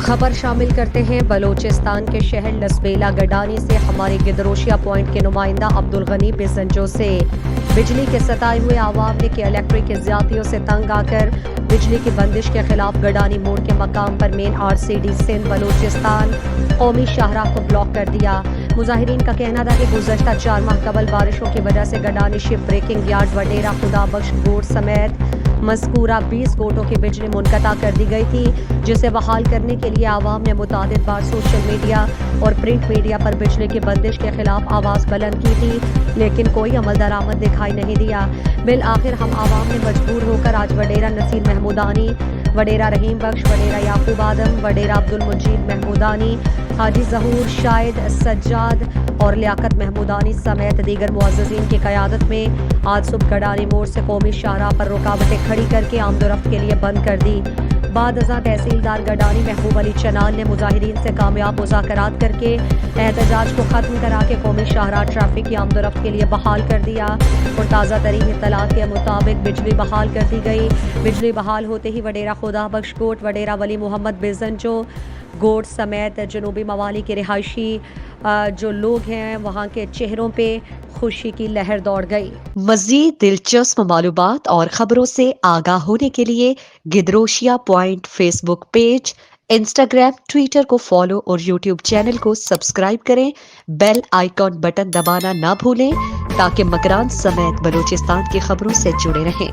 خبر شامل کرتے ہیں بلوچستان کے شہر لسبیلا گڈانی سے ہمارے گدروشیا پوائنٹ کے نمائندہ عبدالغنی بزنجو سے۔ بجلی کے ستائے ہوئے عوام نے کہ الیکٹرک کی زیادتیوں سے تنگ آ کر بجلی کی بندش کے خلاف گڈانی موڑ کے مقام پر مین RCD سندھ بلوچستان قومی شاہراہ کو بلاک کر دیا۔ مظاہرین کا کہنا تھا کہ گزشتہ 4 ماہ قبل بارشوں کی وجہ سے گڈانی شپ بریکنگ یارڈ وڈیرا خدا بخش گوٹ سمیت مذکورہ 20 گوٹوں کی بجلی منقطع کر دی گئی تھی، جسے بحال کرنے کے لیے عوام نے متعدد بار سوشل میڈیا اور پرنٹ میڈیا پر بجلی کی بندش کے خلاف آواز بلند کی تھی، لیکن کوئی عمل درآمد دکھائی نہیں دیا۔ بالآخر ہم عوام نے مجبور ہو کر آج وڈیرا نصیر محمودانی، وڈیرا رحیم بخش، وڈیرا یعقوب آدم، وڈیرا عبدالمجید محمودانی، حاجی ظہور شاہد سجاد اور لیاقت محمودانی سمیت دیگر معززین کی قیادت میں آج صبح گڈانی موڑ سے قومی شاہراہ پر رکاوٹیں کھڑی کر کے آمد و رفت کے لیے بند کر دی۔ بعد ازاں تحصیلدار گڈانی محبوب علی چنال نے مظاہرین سے کامیاب مذاکرات کر کے احتجاج کو ختم کرا کے قومی شاہراہ ٹریفک کی آمد و رفت کے لیے بحال کر دیا اور تازہ ترین اطلاعات کے مطابق بجلی بحال کر دی گئی۔ بجلی بحال ہوتے ہی وڈیرا خدا بخش گوٹ، وڈیرا ولی محمد بزنجو گوٹ سمیت جنوبی موالی کے رہائشی جو لوگ ہیں وہاں کے چہروں پہ خوشی کی لہر دوڑ گئی۔ مزید دلچسپ معلومات اور خبروں سے آگاہ ہونے کے لیے Gedrosia point Facebook page, Instagram, Twitter کو فالو اور یوٹیوب چینل کو سبسکرائب کریں۔ بیل آئیکن بٹن دبانا نہ بھولیں تاکہ مکران سمیت بلوچستان کی خبروں سے جڑے رہیں۔